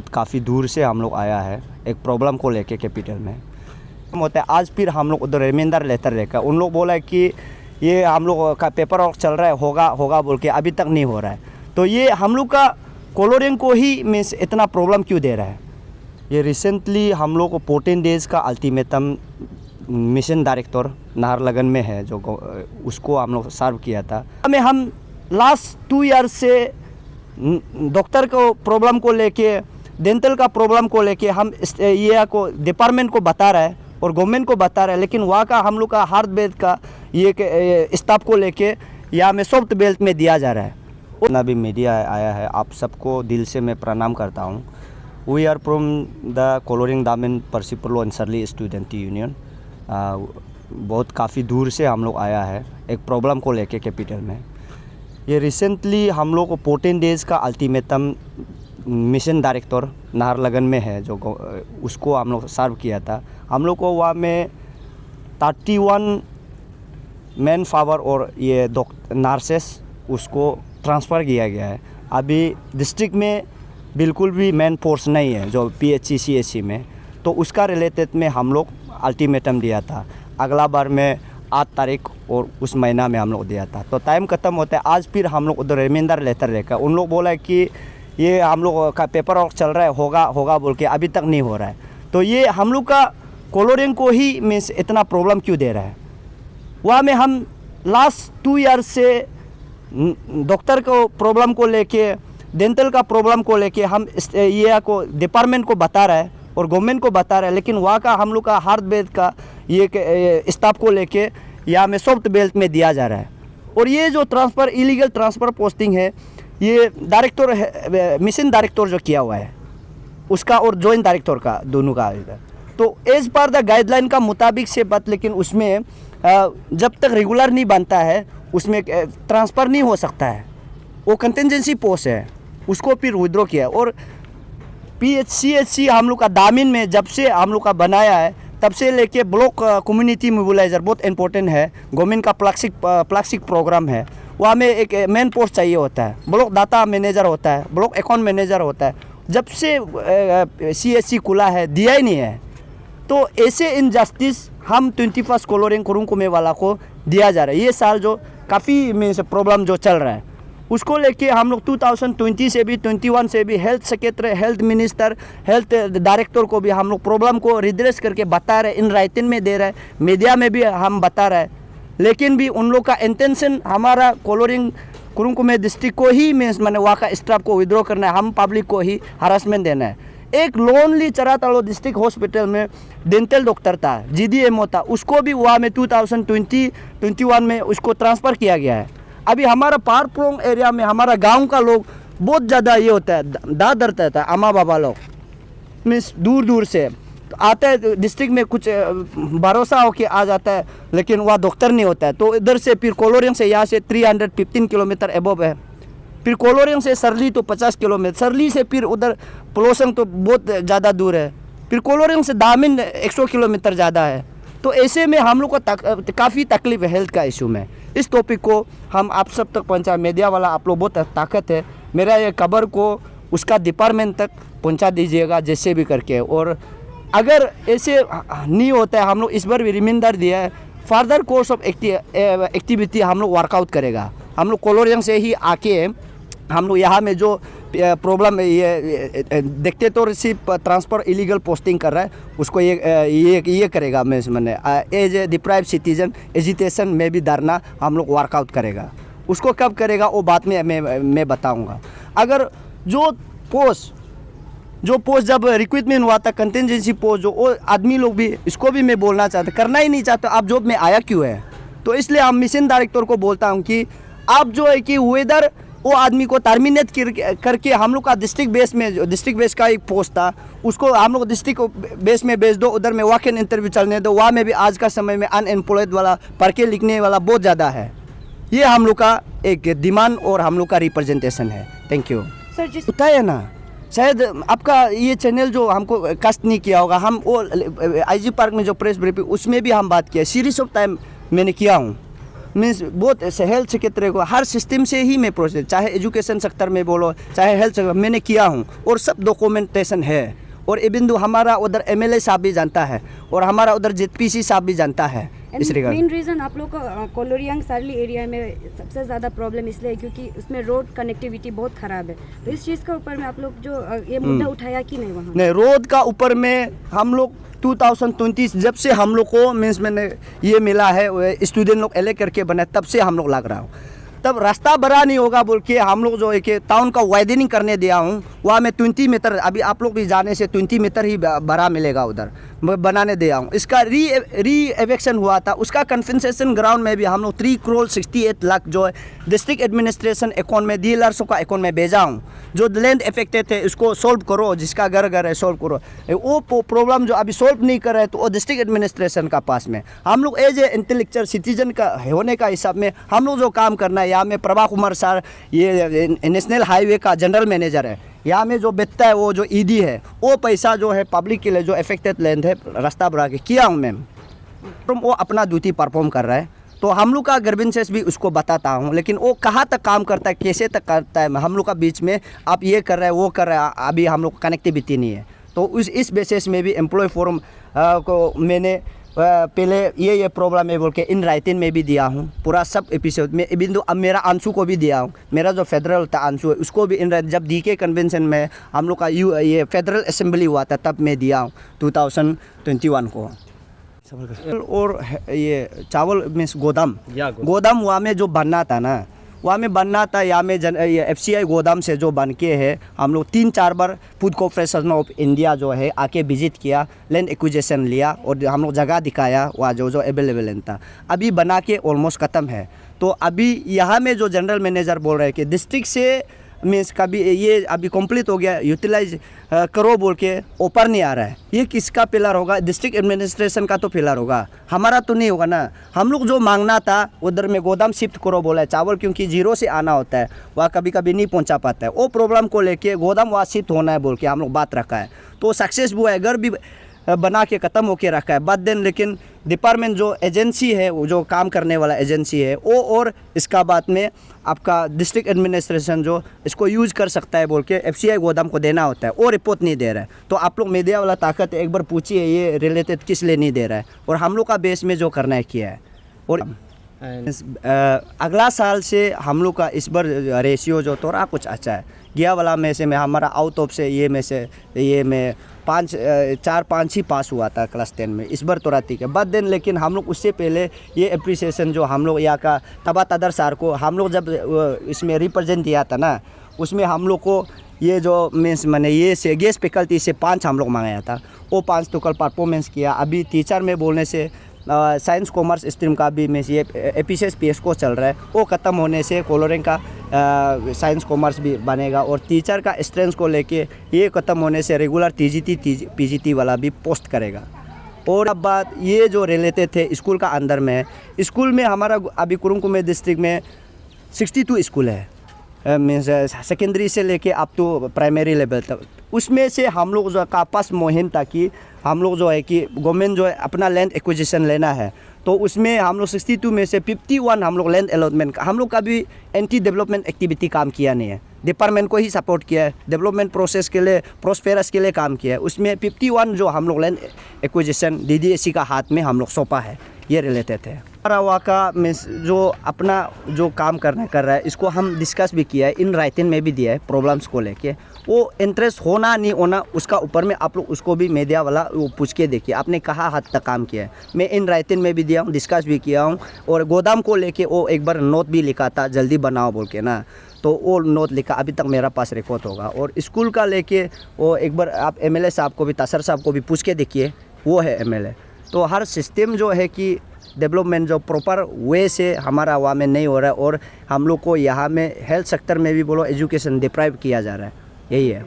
बहुत काफ़ी दूर से हम लोग आया है एक प्रॉब्लम को लेके कैपिटल में होता है। आज फिर हम लोग उधर रिमाइंडर लेटर लेकर उन लोग बोला है कि ये हम लोग का पेपर वर्क चल रहा है, होगा बोल के अभी तक नहीं हो रहा है। तो ये हम लोग का कोलोरिंग को ही मीन्स इतना प्रॉब्लम क्यों दे रहा है। ये रिसेंटली हम लोग को 14 डेज़ का अल्टीमेटम मिशन डायरेक्टर नाहरलगन में है जो उसको हम लोग सर्व किया था। हमें हम लास्ट 2 ईयर से डॉक्टर को प्रॉब्लम को लेके, डेंटल का प्रॉब्लम को लेके हम ये को डिपार्टमेंट को बता रहा है और गवर्नमेंट को बता रहा है, लेकिन वहाँ का हम लोग का हार्ट बेल्ट का ये स्टाफ को लेके यहाँ में सॉफ्ट बेल्ट में दिया जा रहा है। जितना भी मीडिया आया है आप सबको दिल से मैं प्रणाम करता हूँ। We are from the colouring दामन परसिपुलो अंसरली स्टूडेंट यूनियन। बहुत काफ़ी दूर से हम लोग आया है एक प्रॉब्लम को लेके कैपिटल में। ये रिसेंटली हम लोग को 14 डेज़ का अल्टीमेटम मिशन डायरेक्टर नाहरलगन में है जो उसको हम लोग सर्व किया था। हम लोग को वहाँ में 31 मैन पावर और ये नर्सेस उसको ट्रांसफ़र किया गया है। अभी डिस्ट्रिक्ट में बिल्कुल भी मैन फोर्स नहीं है जो PHC CHC में, तो उसका रिलेटेड में हम लोग अल्टीमेटम दिया था। अगला बार में 8 तारीख और उस महीना में हम लोग दिया था। तो टाइम ख़त्म होता है। आज फिर हम लोग उधर रिमाइंडर लेटर लेकर उन लोग बोला है कि ये हम लोग का पेपर वर्क चल रहा है, होगा बोल के अभी तक नहीं हो रहा है। तो ये हम लोग का कोलोरिंग को ही मीन्स इतना प्रॉब्लम क्यों दे रहा है। वहाँ में हम लास्ट 2 ईयर से डॉक्टर को प्रॉब्लम को लेके, डेंटल का प्रॉब्लम को लेके हम ये को डिपार्टमेंट को बता रहा है और गवर्नमेंट को बता रहा है, लेकिन वहाँ का हम लोग का हार्ट बेल्ट का ये स्टाफ को लेके यहाँ में सॉफ्ट बेल्ट में दिया जा रहा है। और ये जो ट्रांसफ़र इलीगल ट्रांसफ़र पोस्टिंग है, ये डायरेक्टर है, मिशन डायरेक्टर जो किया हुआ है उसका और जॉइंट डायरेक्टर का दोनों का है। तो एज पर द गाइडलाइन का मुताबिक से बात, लेकिन उसमें जब तक रेगुलर नहीं बनता है उसमें ट्रांसफ़र नहीं हो सकता है। वो कंटिजेंसी पोस्ट है, उसको फिर विड्रॉ किया। और PHC हम लोग का दामिन में जब से हम लोग का बनाया है तब से लेके ब्लॉक कम्युनिटी मोबिलाइज़र बहुत इंपॉर्टेंट है। गवर्नमेंट का प्लास्टिक प्रोग्राम है, वहाँ में एक मेन पोस्ट चाहिए होता है। ब्लॉक डाटा मैनेजर होता है, ब्लॉक अकाउंट मैनेजर होता है। जब से CHC खुला है दिया ही नहीं है। तो ऐसे इनजस्टिस हम 21 कोलोरिंग कुरुंकुमे वाला को दिया जा रहा है। ये साल जो काफ़ी मीन्स प्रॉब्लम जो चल रहा है उसको लेके हम लोग 2020 से भी 21 से भी health secretary, health minister, health director को भी हम लोग प्रॉब्लम को रिड्रेस करके बता रहे, इन राइटिंग में दे रहे हैं, मीडिया में भी हम बता रहे हैं, लेकिन भी उन लोग का इंटेंशन हमारा कोलोरिंग कुरुंकुमे डिस्ट्रिक्ट को ही मीन्स मैंने वहाँ का स्टाफ को विड्रॉ करना है, हम पब्लिक को ही हरासमेंट देना है। एक लोनली चरातालो डिस्ट्रिक्ट हॉस्पिटल में डेंटल डॉक्टर था, GDMO था, उसको भी वहाँ में 2020-21 में उसको ट्रांसफ़र किया गया है। अभी हमारा पारप्रोंग एरिया में हमारा गांव का लोग बहुत ज़्यादा ये होता है, दादर रहता है, अम्मा बाबा लोग मीन्स दूर दूर से तो आता है डिस्ट्रिक्ट में, कुछ भरोसा हो के आ जाता है, लेकिन वह डॉक्टर नहीं होता है। तो इधर से फिर कोलोरिंग से यहाँ से 315 किलोमीटर एबव है, फिर कोलोरिंग से सरली तो 50 किलोमीटर, सरली से फिर उधर पलोसंग तो बहुत ज़्यादा दूर है, फिर कोलोरिंग से दामिन 100 किलोमीटर ज़्यादा है। तो ऐसे में हम लोग को काफ़ी तकलीफ है हेल्थ का इशू में। इस टॉपिक को हम आप सब तक पहुंचा, मीडिया वाला आप लोग बहुत ताकत है, मेरा ये खबर को उसका डिपार्टमेंट तक पहुंचा दीजिएगा जैसे भी करके। और अगर ऐसे नहीं होता है, हम लोग इस बार भी रिमाइंडर दिया है, फर्दर कोर्स ऑफ एक्टिविटी हम लोग वर्कआउट करेगा। हम लोग कोलोरिंग से ही आके हम लोग यहाँ में जो प्रॉब्लम ये देखते तो सिर्फ ट्रांसफ़र इलीगल पोस्टिंग कर रहा है, उसको ये करेगा। मैंने as a deprive citizen agitation में भी धरना हम लोग वर्कआउट करेगा। उसको कब करेगा वो बात में मैं बताऊंगा। अगर जो पोस्ट जब रिक्रूटमेंट हुआ था कंटिजेंसी पोस्ट, जो वो आदमी लोग भी, इसको भी मैं बोलना चाहता, करना ही नहीं चाहते, आप जॉब में आया क्यों है। तो इसलिए हम मिशन डायरेक्टर को बोलता हूँ कि आप जो है कि वेदर वो आदमी को टर्मिनेट करके हम लोग का डिस्ट्रिक्ट बेस का एक पोस्ट था, उसको हम लोग डिस्ट्रिक्ट बेस में भेज दो, उधर में वॉक इन इंटरव्यू चलने दो। वहाँ में भी आज का समय में अनएम्प्लॉयड वाला, पढ़ के लिखने वाला बहुत ज़्यादा है। ये हम लोग का एक डिमांड और हम लोग का रिप्रेजेंटेशन है। Thank you sir. जी होता है ना, शायद आपका ये चैनल जो हमको कास्ट नहीं किया होगा, हम वो IG पार्क में जो प्रेस ब्रीफिंग उसमें भी हम बात किया, सीरीज ऑफ टाइम मैंने किया हूँ। मीन्स बहुत हेल्थ सेक्रेटरी को हर सिस्टम से ही मैं प्रोसेस, चाहे एजुकेशन सेक्टर में बोलो चाहे हेल्थ सेक्टर मैंने किया हूँ और सब डॉक्यूमेंटेशन है। और इवन दो हमारा उधर एमएलए साहब भी जानता है और हमारा उधर जेपीसी साहब भी जानता है इस रिगार्ड। मेन रीज़न आप लोग को कोलोरियांग सार्ली एरिया में सबसे ज़्यादा प्रॉब्लम इसलिए क्योंकि उसमें रोड कनेक्टिविटी बहुत ख़राब है, तो इस चीज़ के ऊपर में आप लोग जो ये मुद्दा उठाया कि नहीं वहाँ? नहीं, रोड का ऊपर में हम लोग 2020 जब से हम लोग को मीन्स मैंने ये मिला है स्टूडेंट लोग एले करके बने तब से हम लोग लग रहा हूँ। तब रास्ता बड़ा नहीं होगा बोल के हम लोग जो है कि टाउन का वाइडनिंग करने दिया हूँ, वहाँ में 20 मीटर अभी आप लोग भी जाने से 20 मीटर ही बड़ा मिलेगा उधर बनाने दिया हूँ। इसका री एवेक्शन हुआ था, उसका कन्फेसेशन ग्राउंड में भी हम लोग 3 करोड़ 68 लाख जो है डिस्ट्रिक्ट एडमिनिस्ट्रेशन अकाउंट में डीलर्सों का अकाउंट में भेजा हूँ। जो लैंड अफेक्टेड है उसको सोल्व करो, जिसका घर है सोल्व करो। वो प्रॉब्लम जो अभी सोल्व नहीं कर रहे तो वो डिस्ट्रिक्ट एडमिनिस्ट्रेशन का पास में हम लोग एज ए इंटेलेक्चुअल सिटीजन का होने का हिसाब में हम लोग जो काम करना है। यहाँ में प्रभा कुमार सर ये नेशनल हाईवे का जनरल मैनेजर है, यहाँ में जो बेचता है वो जो ईडी है वो पैसा जो है पब्लिक के लिए जो अफेक्टेड लैंड है रास्ता बढ़ा के किया हूँ मैम। वो अपना ड्यूटी परफॉर्म कर रहा है तो हम लोग का ग्रीवेंसेस भी उसको बताता हूँ, लेकिन वो कहाँ तक काम करता है कैसे तक करता है हम लोग का बीच में आप ये कर रहे हैं वो कर रहे हैं, अभी हम लोग कनेक्टिविटी नहीं है। तो इस बेसिस में भी एम्प्लॉय फोरम को मैंने पहले ये प्रॉब्लम है बोल के इन राइटिंग में भी दिया हूँ पूरा सब एपिसोड में। इवन तो अब मेरा आंसू को भी दिया हूँ, मेरा जो फेडरल था आंसू है उसको भी इन जब डीके कन्वेंशन में हम लोग का ये फेडरल असेंबली हुआ था तब मैं दिया हूँ 2021 को। और ये चावल मीन्स गोदाम वहाँ में जो बनना था ना, वहाँ में बनना था। यहाँ में FCI गोदाम से जो बन के है हम लोग 3-4 बार फूड कॉर्पोरेशन ऑफ इंडिया जो है आके विजिट किया, लैंड एक्विजिशन लिया और हम लोग जगह दिखाया वहाँ जो अवेलेबल था। अभी बना के ऑलमोस्ट ख़त्म है। तो अभी यहाँ में जो जनरल मैनेजर बोल रहे हैं कि डिस्ट्रिक्ट से मीन्स कभी ये अभी कंप्लीट हो गया यूटिलाइज करो बोल के ऊपर नहीं आ रहा है। ये किसका पिलर होगा? डिस्ट्रिक्ट एडमिनिस्ट्रेशन का तो पिलर होगा, हमारा तो नहीं होगा ना। हम लोग जो मांगना था उधर में गोदाम शिफ्ट करो बोला है चावल, क्योंकि जीरो से आना होता है वहाँ कभी कभी नहीं पहुँचा पाता है। वो प्रॉब्लम को लेके गोदाम वहाँ शिफ्ट होना है बोल के हम लोग बात रखा है। तो सक्सेस हुआ है, घर भी बना के ख़त्म होके रखा है बाद दिन। लेकिन डिपार्टमेंट जो एजेंसी है वो जो काम करने वाला एजेंसी है वो और इसका बाद में आपका डिस्ट्रिक्ट एडमिनिस्ट्रेशन जो इसको यूज़ कर सकता है बोल के FCI गोदाम को देना होता है, वो रिपोर्ट नहीं दे रहा है। तो आप लोग मीडिया वाला ताकत एक बार पूछिए ये रिलेटेड किस लिए नहीं दे रहा है और हम लोग का बेस में जो करना है किया है। और अगला साल से हम लोग का इस बार रेशियो जो थोड़ा कुछ अच्छा है। गया वाला में से मैं हमारा आउट ऑफ से ये में से ये में 4-5 ही पास हुआ था क्लास 10 में। इस बार थोड़ा ठीक है बाद दिन। लेकिन हम लोग उससे पहले ये अप्रिसिएशन जो हम लोग यहाँ का तबा तदर सर को हम लोग जब इसमें रिप्रेजेंट दिया था ना, उसमें हम लोग को ये जो मीन्स मैंने ये से गेस्ट फैकल्टी से 5 हम लोग मंगाया था, वो 5 तो कल परफॉर्मेंस किया। अभी टीचर में बोलने से साइंस कॉमर्स स्ट्रीम का भी में ये एपीसीएस PSCO चल रहा है, वो ख़त्म होने से कोलोरिंग का साइंस कॉमर्स भी बनेगा। और टीचर का स्ट्रेंथ को लेके ये ख़त्म होने से रेगुलर TGT PGT वाला भी पोस्ट करेगा। और अब बात ये जो रिलेटेड थे स्कूल का अंदर में, स्कूल में हमारा अभी कुरुंग डिस्ट्रिक्ट में 62 स्कूल है मीन्स सेकेंडरी से लेके अप टू प्राइमरी लेवल तक। उसमें से हम लोग जो का पास मुहिम था कि हम लोग जो है कि गवर्नमेंट जो है अपना लैंड एक्विजिशन लेना है, तो उसमें हम लोग 62 में से 51 हम लोग लैंड अलॉटमेंट हम लोग का भी एंटी डेवलपमेंट एक्टिविटी काम किया नहीं है, डिपार्टमेंट को ही सपोर्ट किया है, डेवलपमेंट प्रोसेस के लिए प्रोस्पेरस के लिए काम किया है। उसमें 51 जो हम लोग लैंड एक्विजिशन DDSC का हाथ में हम लोग सौंपा है, ये रिलेटेड है। हमारा का मीन्स जो अपना जो काम कर रहा है इसको हम डिस्कस भी किया है, इन राइटिंग में भी दिया है प्रॉब्लम्स को लेके। वो इंटरेस्ट होना नहीं होना उसका ऊपर में आप लोग उसको भी मीडिया वाला वो पूछ के देखिए आपने कहाँ हद तक काम किया है। मैं इन राइटिंग में भी दिया हूँ, डिस्कस भी किया हूँ। और गोदाम को लेके वो एक बार नोट भी लिखा था जल्दी बनाओ बोल के ना, तो वो नोट लिखा अभी तक मेरा पास रिकॉर्ड होगा। और स्कूल का लेके वो एक बार आप MLA साहब को भी तासर साहब को भी पूछ के देखिए, वो है MLA। तो हर सिस्टम जो है कि डेवलपमेंट जो प्रॉपर वे से हमारा वहाँ में नहीं हो रहा है और हम लोग को यहाँ में हेल्थ सेक्टर में भी बोलो एजुकेशन डिप्राइव किया जा रहा है, यही है।